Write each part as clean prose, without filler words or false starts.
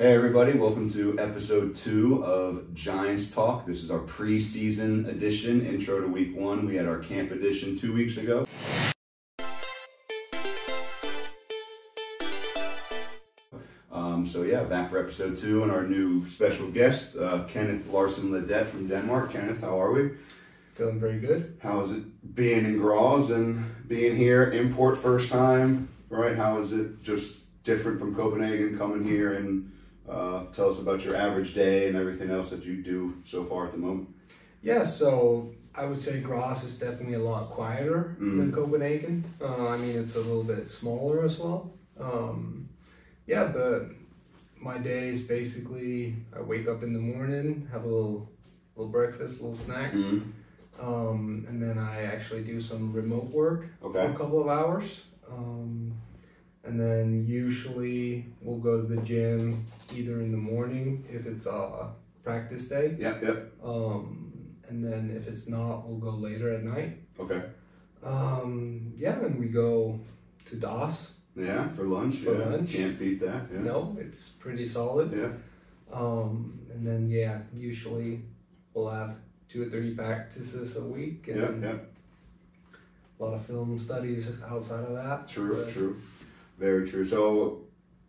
Hey everybody, welcome to episode 2 of Giants Talk. This is our preseason edition, intro to week 1. We had our camp edition 2 weeks ago. So yeah, back for episode 2 and our new special guest, Kenneth Larsen-Ledet from Denmark. Kenneth, how are we? Feeling very good. How is it being in Graz and being here, import first time, right? How is it just different from Copenhagen coming here and tell us about your average day and everything else that you do so far at the moment. Yeah, so I would say Graz is definitely a lot quieter than Copenhagen. I mean, it's a little bit smaller as well. Yeah, but my day is basically I wake up in the morning, have a little breakfast, a little snack, and then I actually do some remote work for a couple of hours. And then usually we'll go to the gym either in the morning if it's a practice day. And then if it's not, we'll go later at night. Okay. Yeah, and we go to Das. Yeah, for lunch. For lunch. Can't beat that. Yeah. No, it's pretty solid. Yeah. And then usually we'll have 2 or 3 practices a week. And a lot of film studies outside of that. True. Very true. So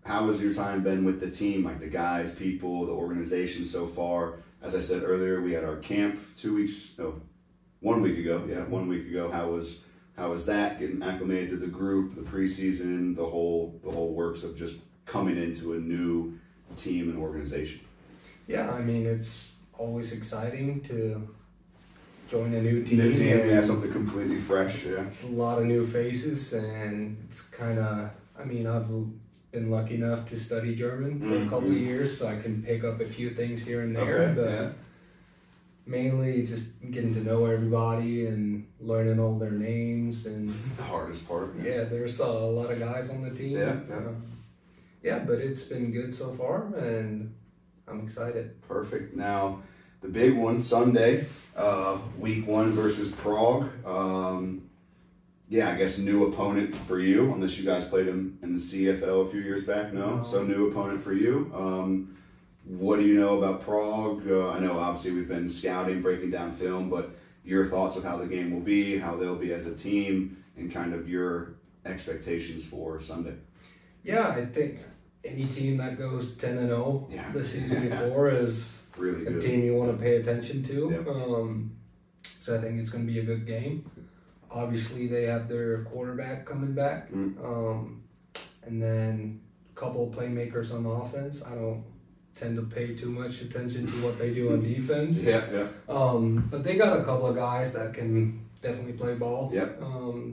how has your time been with the team, like the guys, people, the organization so far? As I said earlier, we had our camp 1 week ago. Yeah, 1 week ago. How was that, getting acclimated to the group, the preseason, the whole works of just coming into a new team and organization? Yeah, I mean, it's always exciting to join a new team. New team, something completely fresh, It's a lot of new faces, and it's kind of, I mean, I've been lucky enough to study German for a couple of years, so I can pick up a few things here and there, but mainly just getting to know everybody and learning all their names. And the hardest part. Yeah, there's a lot of guys on the team. But it's been good so far, and I'm excited. Perfect. Now, the big one, Sunday, week 1 versus Prague. I guess new opponent for you, unless you guys played him in the CFL a few years back, no? So new opponent for you. What do you know about Prague? I know obviously we've been scouting, breaking down film, but your thoughts of how the game will be, how they'll be as a team, and kind of your expectations for Sunday. Yeah, I think any team that goes 10-0 the season before is really a good team you want to pay attention to. So I think it's going to be a good game. Obviously, they have their quarterback coming back, and then a couple of playmakers on offense. I don't tend to pay too much attention to what they do on defense. But they got a couple of guys that can definitely play ball.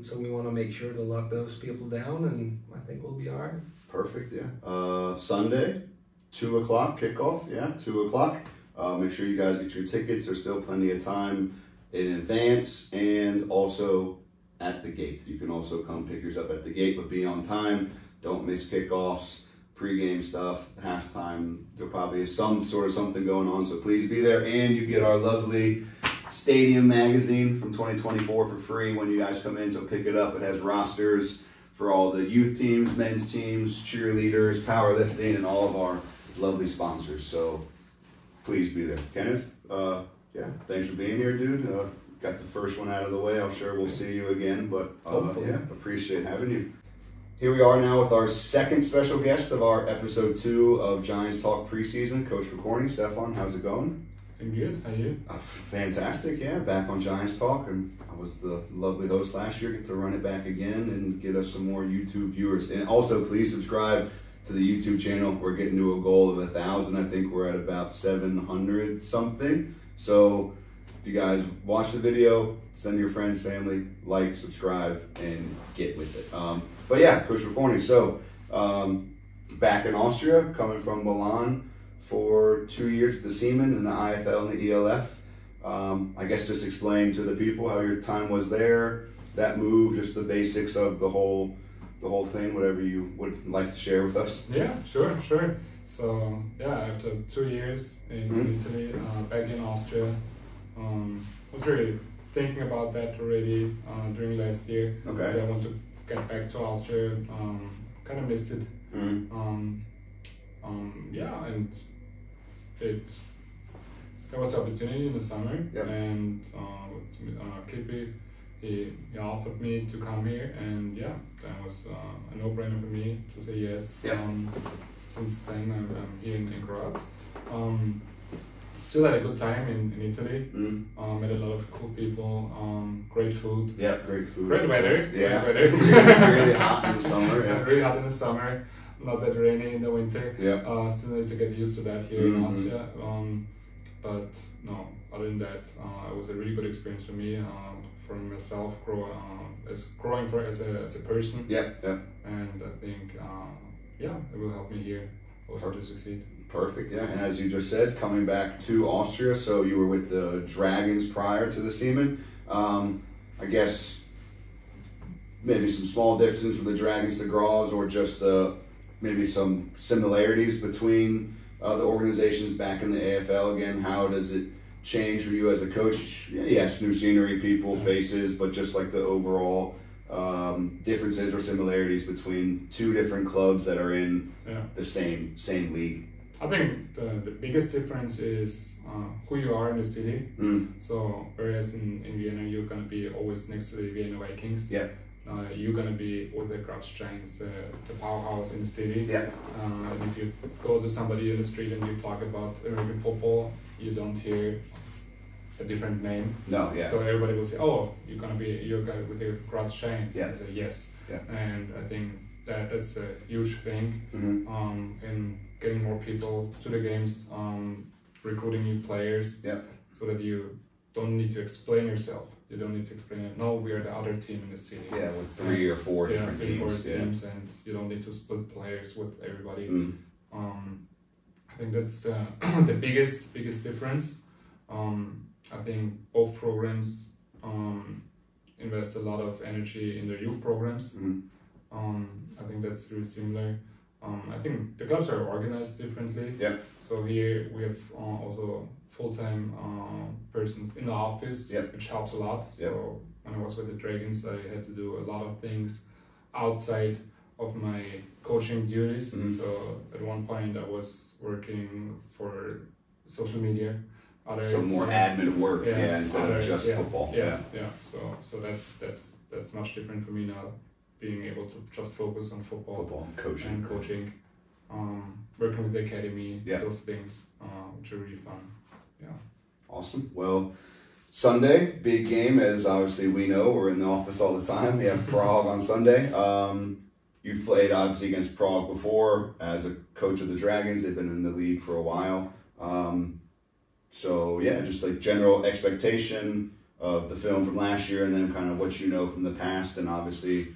So we want to make sure to lock those people down, and I think we'll be all right. Perfect, Sunday, 2 o'clock kickoff, 2 o'clock. Make sure you guys get your tickets. There's still plenty of time in advance and also at the gate. You can also come pick yours up at the gate, but be on time. Don't miss kickoffs, pregame stuff, halftime. There probably is some sort of something going on, so please be there. And you get our lovely Stadium magazine from 2024 for free when you guys come in, so pick it up. It has rosters for all the youth teams, men's teams, cheerleaders, powerlifting, and all of our lovely sponsors. So please be there. Kenneth, thanks for being here, dude. Got the first one out of the way. I'm sure we'll see you again, but appreciate having you. Here we are now with our second special guest of our episode 2 of Giants Talk Preseason, Coach Pokorny. Stefan, how's it going? I'm good. How are you? Fantastic, back on Giants Talk, and I was the lovely host last year. Get to run it back again and get us some more YouTube viewers. And also, please subscribe to the YouTube channel. We're getting to a goal of 1,000. I think we're at about 700 something. So if you guys watch the video, send your friends, family, like, subscribe, and get with it. Coach Pokorny, so back in Austria, coming from Milan for 2 years with the Seamen in the IFL and the ELF. I guess just explain to the people how your time was there, that move, just the basics of the whole thing, whatever you would like to share with us. Yeah, sure. So after 2 years in Italy, back in Austria, was really thinking about that already during last year. I want to get back to Austria. Kind of missed it. yeah, and there was an opportunity in the summer, and Kippy, he offered me to come here, and yeah, that was a no-brainer for me to say yes. Since then, I'm here in Graz. Still had a good time in Italy. Met a lot of cool people. Great food. Yeah, great food. Great weather. Yeah. Great weather. Really hot in the summer. Yeah. Really hot in the summer. Not that rainy in the winter. Yeah. Still need to get used to that here in Austria. But no, other than that, it was a really good experience for me. For myself, growing as a person. Yeah. Yeah. And I think it will help me here also to succeed. Perfect, yeah. And as you just said, coming back to Austria, so you were with the Dragons prior to the Seaman. I guess maybe some small differences from the Dragons to Graz, or just maybe some similarities between the organizations back in the AFL. Again, how does it change for you as a coach? Yes, new scenery, people, faces, but just like the overall differences or similarities between two different clubs that are in the same league. I think the biggest difference is who you are in the city. So whereas in Vienna you're gonna be always next to the Vienna Vikings. Yeah. You're gonna be with the Graz Giants, the powerhouse in the city. Yeah. And if you go to somebody in the street and you talk about American football, you don't hear a different name. No, yeah. So everybody will say, "Oh, you're guy with the Graz Giants." Yeah. I say, yes. Yeah. And I think that's a huge thing. In getting more people to the games, recruiting new players, so that you don't need to explain yourself. You don't need to explain it. No, we are the other team in the city. Yeah, with three or four different teams. Teams, and you don't need to split players with everybody. I think that's the biggest difference. I think both programs invest a lot of energy in their youth programs. I think that's really similar. I think the clubs are organized differently. Yeah. So here we have also full-time persons in the office, which helps a lot. So when I was with the Dragons, I had to do a lot of things outside of my coaching duties. So at one point I was working for social media. Some more admin work, instead of just football. So that's much different for me now, being able to just focus on football and coaching, working with the academy, those things, which are really fun. Yeah. Awesome. Well, Sunday, big game, as obviously we know. We're in the office all the time. We have Prague on Sunday. You've played obviously against Prague before as a coach of the Dragons. They've been in the league for a while. So yeah, just like general expectation of the film from last year, and then kind of what you know from the past. And obviously,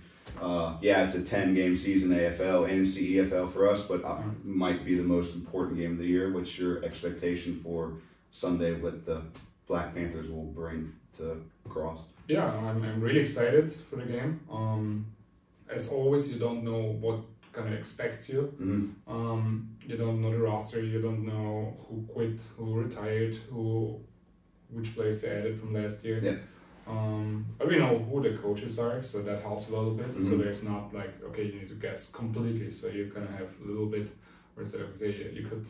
it's a 10-game season, AFL and CEFL for us, but might be the most important game of the year. What's your expectation for Sunday, what the Black Panthers will bring to Graz? Yeah, I'm really excited for the game. As always, you don't know what kind of expects you. You don't know the roster, you don't know who quit, who retired, which players they added from last year. But we know who the coaches are, so that helps a little bit. So there's not like, okay, you need to guess completely. So you kind of have a little bit where it's like, okay, you could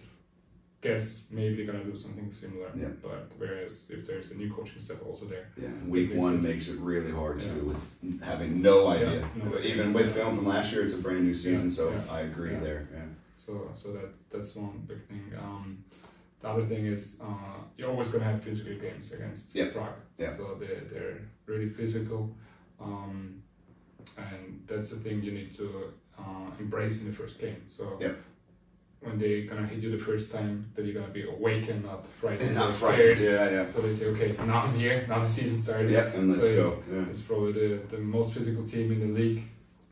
guess maybe they're gonna do something similar. But whereas if there's a new coaching staff also there. Week one makes it really hard too, with having no idea. Even with film from last year, it's a brand new season. So I agree there. So that's one big thing. The other thing is you're always gonna have physical games against Prague. So they're really physical, and that's the thing you need to embrace in the first game. So when they're gonna hit you the first time, that you're gonna be awake and not frightened. Not frightened. So they say, okay, now I'm here, now the season started. And let's go. It's probably the most physical team in the league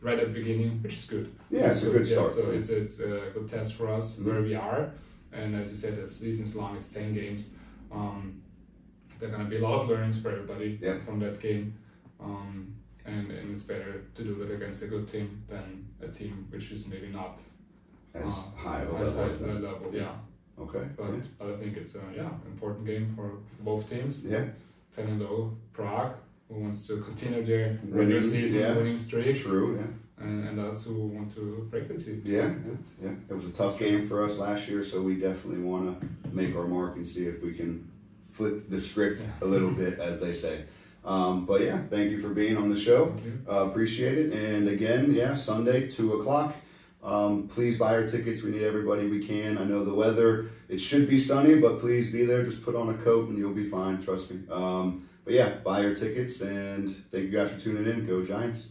right at the beginning, which is good. It's a good start. So it's a good test for us where we are. And as you said, the season's long, it's 10 games. There are going to be a lot of learnings for everybody from that game. And it's better to do that against a good team than a team which is maybe not as high a level. Okay. But I think it's important game for both teams. 10-0 Prague, who wants to continue their regular season winning streak. True, and us who want to break the team. Yeah. It was a tough game for us last year, so we definitely want to make our mark and see if we can flip the script a little bit, as they say. But yeah, thank you for being on the show. Appreciate it. And again, yeah, Sunday, 2 o'clock. Please buy our tickets. We need everybody we can. I know the weather, it should be sunny, but please be there. Just put on a coat and you'll be fine. Trust me. But yeah, buy your tickets, and thank you guys for tuning in. Go Giants.